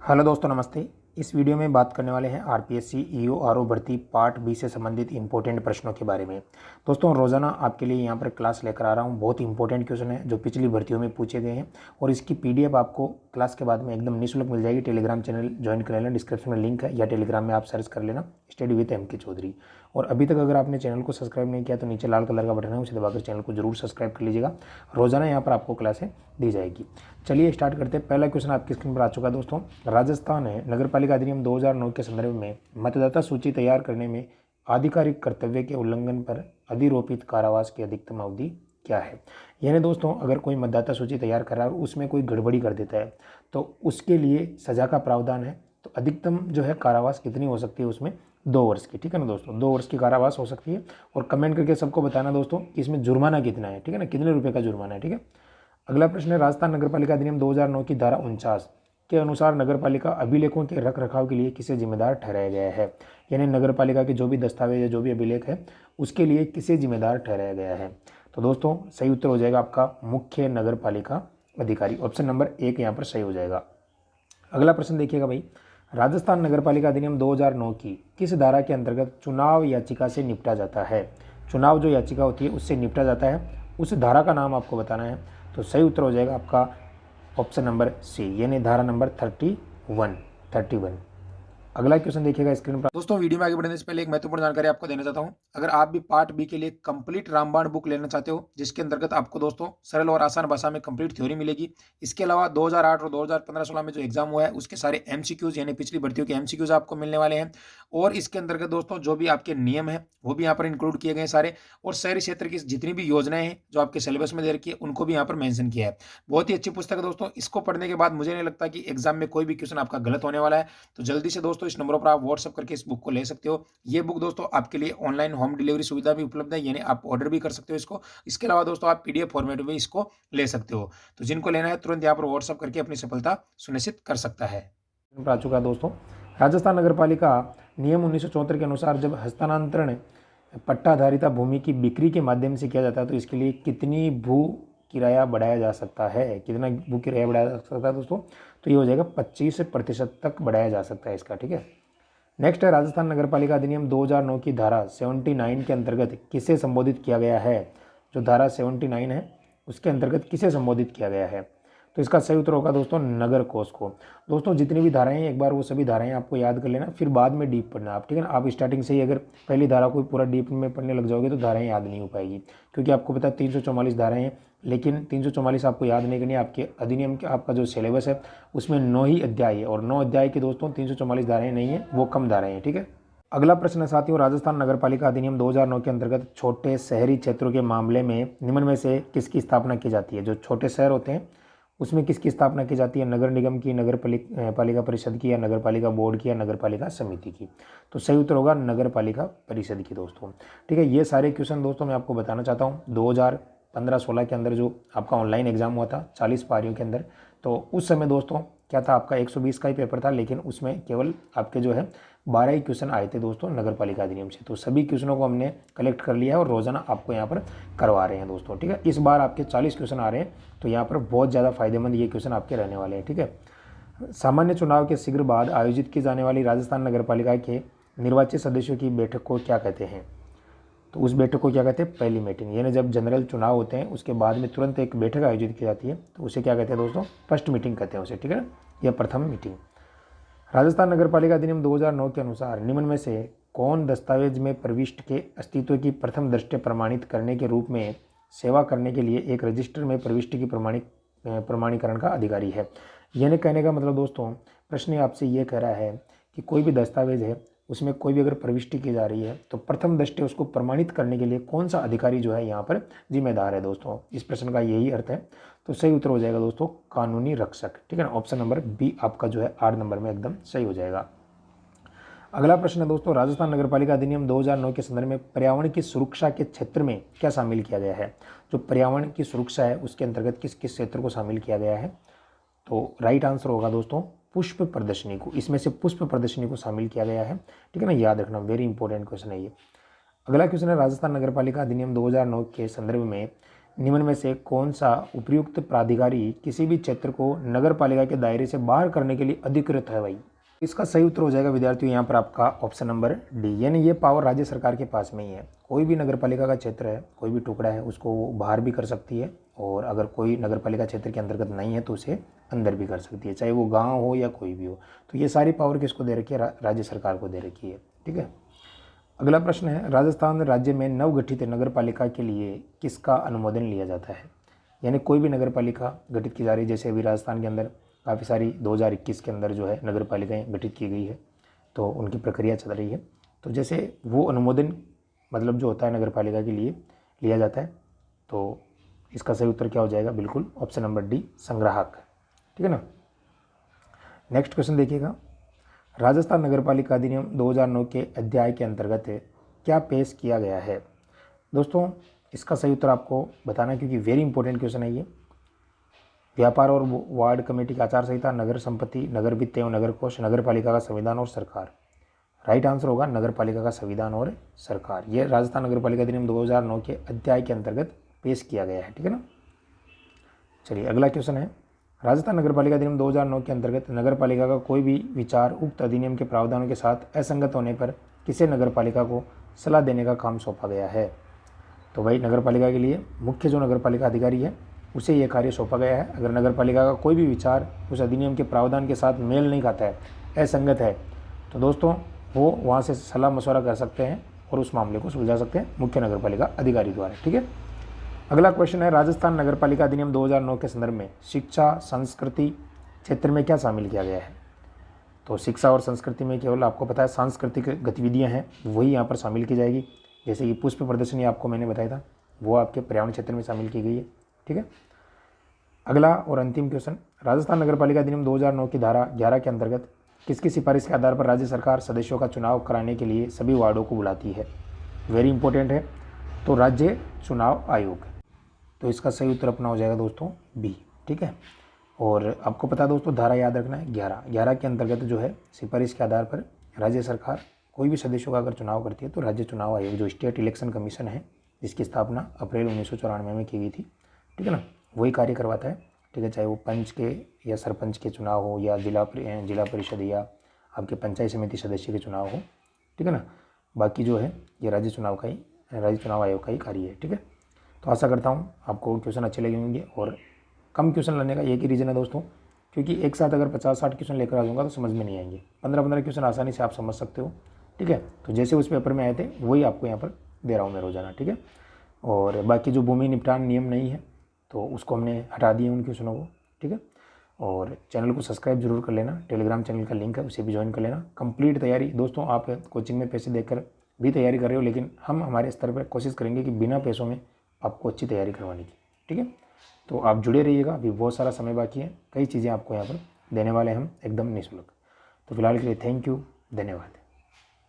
Hello दोस्तों, नमस्ते। इस वीडियो में बात करने वाले हैं आरपीएससी ईओ आरओ भर्ती पार्ट बी से संबंधित इंपॉर्टेंट प्रश्नों के बारे में। दोस्तों, रोज़ाना आपके लिए यहाँ पर क्लास लेकर आ रहा हूँ। बहुत इंपॉर्टेंट क्वेश्चन है जो पिछली भर्तियों में पूछे गए हैं और इसकी पीडीएफ आपको क्लास के बाद में एकदम निःशुल्क मिल जाएगी। टेलीग्राम चैनल ज्वाइन कर लेना, डिस्क्रिप्शन में लिंक है, या टेलीग्राम में आप सर्च कर लेना स्टडी विद एमके चौधरी। और अभी तक अगर आपने चैनल को सब्सक्राइब नहीं किया तो नीचे लाल कलर का बटन है, उसे दबाकर चैनल को जरूर सब्सक्राइब कर लीजिएगा। रोज़ाना यहाँ पर आपको क्लासें दी जाएगी। चलिए स्टार्ट करते हैं। पहला क्वेश्चन आपकी स्क्रीन पर आ चुका है दोस्तों। राजस्थान है नगरपालिका अधिनियम 2009 के संदर्भ में मतदाता सूची तैयार करने में आधिकारिक कर्तव्य के उल्लंघन पर अधिरोपित कारावास की अधिकतम अवधि क्या है। यानी दोस्तों, अगर कोई मतदाता सूची तैयार कर रहा है और उसमें कोई गड़बड़ी कर देता है तो उसके लिए सजा का प्रावधान है। तो अधिकतम जो है कारावास कितनी हो सकती है उसमें 2 वर्ष की। ठीक है ना दोस्तों, 2 वर्ष की कारावास हो सकती है। और कमेंट करके सबको बताना दोस्तों कि इसमें जुर्माना कितना है। ठीक है ना, कितने रुपए का जुर्माना है। ठीक है। अगला प्रश्न है, राजस्थान नगरपालिका अधिनियम 2009 की धारा 49 के अनुसार नगरपालिका अभिलेखों के रख रखाव के लिए किसे जिम्मेदार ठहराया गया है। यानी नगरपालिका के जो भी दस्तावेज है, जो भी अभिलेख है, उसके लिए किसे जिम्मेदार ठहराया गया है। तो दोस्तों, सही उत्तर हो जाएगा आपका मुख्य नगरपालिका अधिकारी। ऑप्शन नंबर 1 यहाँ पर सही हो जाएगा। अगला प्रश्न देखिएगा भाई, राजस्थान नगरपालिका अधिनियम 2009 की किस धारा के अंतर्गत चुनाव याचिका से निपटा जाता है। चुनाव जो याचिका होती है उससे निपटा जाता है, उस धारा का नाम आपको बताना है। तो सही उत्तर हो जाएगा आपका ऑप्शन नंबर सी, यानी धारा नंबर 31। अगला क्वेश्चन देखिएगा स्क्रीन पर। दोस्तों, वीडियो में आगे बढ़ने से पहले एक महत्वपूर्ण जानकारी आपको देना चाहता हूं। अगर आप भी पार्ट बी के लिए कंप्लीट रामबाण बुक लेना चाहते हो, जिसके अंतर्गत आपको दोस्तों सरल और आसान भाषा में कंप्लीट थ्योरी मिलेगी। इसके अलावा 2008 और 2015-16 में जो एग्जाम हुआ है उसके सारे एमसीक्यूज यानी पिछली भर्तियों के एमसीक्यूज आपको मिलने वाले हैं। और इसके अंतर्गत दोस्तों जो भी आपके नियम है वो भी यहाँ पर इंक्लूड किए गए सारे। और शहरी क्षेत्र की जितनी भी योजनाएं हैं जो आपके सिलेबस में दे रखी है उनको भी यहाँ पर मेंशन किया है। बहुत ही अच्छी पुस्तक है दोस्तों। इसको पढ़ने के बाद मुझे नहीं लगता कि एग्जाम में कोई भी क्वेश्चन आपका गलत होने वाला है। तो जल्दी से दोस्तों इस नंबरों पर आप व्हाट्सअप करके इस बुक को ले सकते हो। ये बुक दोस्तों आपके लिए ऑनलाइन होम डिलीवरी सुविधा भी उपलब्ध है, यानी आप ऑर्डर भी कर सकते हो इसको। इसके अलावा दोस्तों आप पीडीएफ फॉर्मेट में इसको ले सकते हो। तो जिनको लेना है तुरंत यहाँ पर व्हाट्सअप करके अपनी सफलता सुनिश्चित कर सकता है। आ चुका दोस्तों, राजस्थान नगरपालिका नियम 1974 के अनुसार जब हस्तांतरण पट्टाधारिता भूमि की बिक्री के माध्यम से किया जाता है तो इसके लिए कितनी भू किराया बढ़ाया जा सकता है। कितना भू किराया बढ़ाया जा सकता है दोस्तों, तो ये हो जाएगा 25% तक बढ़ाया जा सकता है इसका। ठीक है। नेक्स्ट है, राजस्थान नगरपालिका अधिनियम 2009 की धारा 79 के अंतर्गत किसे संबोधित किया गया है। जो धारा 79 है उसके अंतर्गत किसे संबोधित किया गया है। तो इसका सही उत्तर होगा दोस्तों नगर कोष को। दोस्तों जितनी भी धाराएं हैं एक बार वो सभी धाराएं आपको याद कर लेना, फिर बाद में डीप पढ़ना आप। ठीक है ना, आप स्टार्टिंग से ही अगर पहली धारा को पूरा डीप में पढ़ने लग जाओगे तो धाराएं याद नहीं हो पाएगी। क्योंकि आपको पता है 344 धाराएं हैं, लेकिन 344 आपको याद नहीं करनी। आपके अधिनियम के आपका जो सिलेबस है उसमें 9 ही अध्याय है और 9 अध्याय की दोस्तों 344 धाराएं नहीं है, वो कम धाराएं हैं। ठीक है। अगला प्रश्न है साथियों, राजस्थान नगरपालिका अधिनियम 2009 के अंतर्गत छोटे शहरी क्षेत्रों के मामले में निम्न में से किसकी स्थापना की जाती है। जो छोटे शहर होते हैं उसमें किसकी स्थापना की जाती है। नगर निगम की, नगर पालिका परिषद की, या नगर पालिका बोर्ड की, या नगर पालिका समिति की। तो सही उत्तर होगा नगर पालिका परिषद की दोस्तों। ठीक है। ये सारे क्वेश्चन दोस्तों मैं आपको बताना चाहता हूँ 2015-16 के अंदर जो आपका ऑनलाइन एग्जाम हुआ था 40 पारियों के अंदर, तो उस समय दोस्तों क्या था, आपका 120 का ही पेपर था, लेकिन उसमें केवल आपके जो है 12 ही क्वेश्चन आए थे दोस्तों नगर पालिका अधिनियम से। तो सभी क्वेश्चनों को हमने कलेक्ट कर लिया है और रोजाना आपको यहाँ पर करवा रहे हैं दोस्तों। ठीक है। इस बार आपके 40 क्वेश्चन आ रहे हैं, तो यहाँ पर बहुत ज़्यादा फायदेमंद ये क्वेश्चन आपके रहने वाले हैं। ठीक है। सामान्य चुनाव के शीघ्र बाद आयोजित की जाने वाली राजस्थान नगर पालिका के निर्वाचित सदस्यों की बैठक को क्या कहते हैं। तो उस बैठक को क्या कहते हैं, पहली मीटिंग। यानी जब जनरल चुनाव होते हैं उसके बाद में तुरंत एक बैठक आयोजित की जाती है तो उसे क्या कहते हैं दोस्तों, फर्स्ट मीटिंग कहते हैं उसे। ठीक है, या प्रथम मीटिंग। राजस्थान नगरपालिका अधिनियम 2009 के अनुसार निम्न में से कौन दस्तावेज में प्रविष्ट के अस्तित्व की प्रथम दृष्टया प्रमाणित करने के रूप में सेवा करने के लिए एक रजिस्टर में प्रविष्टि की प्रमाणीकरण का अधिकारी है। यानी कहने का मतलब दोस्तों, प्रश्न आपसे ये कह रहा है कि कोई भी दस्तावेज है उसमें कोई भी अगर प्रविष्टि की जा रही है तो प्रथम दृष्टया उसको प्रमाणित करने के लिए कौन सा अधिकारी जो है यहाँ पर जिम्मेदार है दोस्तों। इस प्रश्न का यही अर्थ है। तो सही उत्तर हो जाएगा दोस्तों कानूनी रक्षक। ठीक है ना, ऑप्शन नंबर बी आपका जो है 8 नंबर में एकदम सही हो जाएगा। अगला प्रश्न है दोस्तों, राजस्थान नगरपालिका अधिनियम 2009 के संदर्भ में पर्यावरण की सुरक्षा के क्षेत्र में क्या शामिल किया गया है। जो पर्यावरण की सुरक्षा है उसके अंतर्गत किस किस क्षेत्र को शामिल किया गया है। तो राइट आंसर होगा दोस्तों पुष्प प्रदर्शनी को। इसमें से पुष्प प्रदर्शनी को शामिल किया गया है। ठीक है ना, याद रखना, वेरी इंपॉर्टेंट क्वेश्चन है ये। अगला क्वेश्चन है, राजस्थान नगरपालिका अधिनियम 2009 के संदर्भ में निम्न में से कौन सा उपयुक्त प्राधिकारी किसी भी क्षेत्र को नगर पालिका के दायरे से बाहर करने के लिए अधिकृत है भाई? इसका सही उत्तर हो जाएगा विद्यार्थियों यहाँ पर आपका ऑप्शन नंबर डी, यानी ये पावर राज्य सरकार के पास में ही है। कोई भी नगर पालिका का क्षेत्र है, कोई भी टुकड़ा है, उसको वो बाहर भी कर सकती है, और अगर कोई नगर पालिका क्षेत्र के अंतर्गत नहीं है तो उसे अंदर भी कर सकती है, चाहे वो गाँव हो या कोई भी हो। तो ये सारी पावर किसको दे रखी है? राज्य सरकार को दे रखी है। ठीक है, अगला प्रश्न है, राजस्थान राज्य में नवगठित नगर पालिका के लिए किसका अनुमोदन लिया जाता है? यानी कोई भी नगर पालिका गठित की जा रही है, जैसे अभी राजस्थान के अंदर काफ़ी सारी 2021 के अंदर जो है नगर पालिकाएँ गठित की गई है, तो उनकी प्रक्रिया चल रही है। तो जैसे वो अनुमोदन मतलब जो होता है नगर पालिका के लिए लिया जाता है, तो इसका सही उत्तर क्या हो जाएगा? बिल्कुल ऑप्शन नंबर डी, संग्राहक। ठीक है ना। नेक्स्ट क्वेश्चन देखिएगा, राजस्थान नगर पालिका अधिनियम 2009 के अध्याय के अंतर्गत क्या पेश किया गया है? दोस्तों इसका सही उत्तर आपको बताना है, क्योंकि वेरी इंपॉर्टेंट क्वेश्चन है ये। व्यापार और वार्ड कमेटी की आचार संहिता, नगर संपत्ति, नगर वित्त एवं नगर कोष, नगर पालिका का संविधान और सरकार। राइट आंसर होगा नगर पालिका का संविधान और सरकार। ये राजस्थान नगर पालिका अधिनियम 2009 के अध्याय के अंतर्गत पेश किया गया है। ठीक है ना। चलिए अगला क्वेश्चन है, राजस्थान नगर पालिका अधिनियम 2009 के अंतर्गत नगर पालिका का कोई भी विचार उक्त अधिनियम के प्रावधानों के साथ असंगत होने पर किसे नगर पालिका को सलाह देने का काम सौंपा गया है? तो भाई नगर पालिका के लिए मुख्य जो नगर पालिका अधिकारी है उसे यह कार्य सौंपा गया है। अगर नगर पालिका का कोई भी विचार उस अधिनियम के प्रावधान के साथ मेल नहीं खाता है, असंगत है, तो दोस्तों वो वहाँ से सलाह मशवरा कर सकते हैं और उस मामले को सुलझा सकते हैं मुख्य नगर पालिका अधिकारी द्वारा। ठीक है। अगला क्वेश्चन है, राजस्थान नगर पालिका अधिनियम 2009 के संदर्भ में शिक्षा संस्कृति क्षेत्र में क्या शामिल किया गया है? तो शिक्षा और संस्कृति में केवल आपको पता है सांस्कृतिक गतिविधियां हैं, वही यहाँ पर शामिल की जाएगी। जैसे कि पुष्प प्रदर्शनी आपको मैंने बताया था, वो आपके पर्यावरण क्षेत्र में शामिल की गई है। ठीक है। अगला और अंतिम क्वेश्चन, राजस्थान नगर पालिका अधिनियम 2009 की धारा 11 के अंतर्गत किसकी सिफारिश के आधार पर राज्य सरकार सदस्यों का चुनाव कराने के लिए सभी वार्डों को बुलाती है? वेरी इंपॉर्टेंट है। तो राज्य चुनाव आयोग। तो इसका सही उत्तर अपना हो जाएगा दोस्तों बी। ठीक है। और आपको पता है दोस्तों, धारा याद रखना है 11 के अंतर्गत जो है सिफारिश के आधार पर राज्य सरकार कोई भी सदस्यों का अगर चुनाव करती है तो राज्य चुनाव आयोग जो स्टेट इलेक्शन कमीशन है, जिसकी स्थापना अप्रैल 1994 में की गई थी, ठीक है ना, वही कार्य करवाता है। ठीक है, चाहे वो पंच के या सरपंच के चुनाव हो या जिला परिषद या आपके पंचायत समिति सदस्य के चुनाव हो। ठीक है ना, बाकी जो है ये राज्य चुनाव आयोग का ही कार्य है। ठीक है। तो आशा करता हूँ आपको क्वेश्चन अच्छे लगे होंगे, और कम क्वेश्चन लाने का एक ही रीज़न है दोस्तों, क्योंकि एक साथ अगर 50-60 क्वेश्चन लेकर आ जाऊँगा तो समझ में नहीं आएंगे। 15-15 क्वेश्चन आसानी से आप समझ सकते हो। ठीक है। तो जैसे उस पेपर में आए थे वही आपको यहाँ पर दे रहा हूँ मैं रोजाना। ठीक है। और बाकी जो भूमि निपटान नियम नहीं है तो उसको हमने हटा दिए उन क्वेश्चनों को। ठीक है। और चैनल को सब्सक्राइब जरूर कर लेना, टेलीग्राम चैनल का लिंक है उसे भी ज्वाइन कर लेना। कंप्लीट तैयारी दोस्तों, आप कोचिंग में पैसे देकर भी तैयारी कर रहे हो, लेकिन हम हमारे स्तर पर कोशिश करेंगे कि बिना पैसों में आपको अच्छी तैयारी करवाने की। ठीक है। तो आप जुड़े रहिएगा, अभी बहुत सारा समय बाकी है, कई चीज़ें आपको यहाँ पर देने वाले हम एकदम निःशुल्क। तो फिलहाल के लिए थैंक यू, धन्यवाद।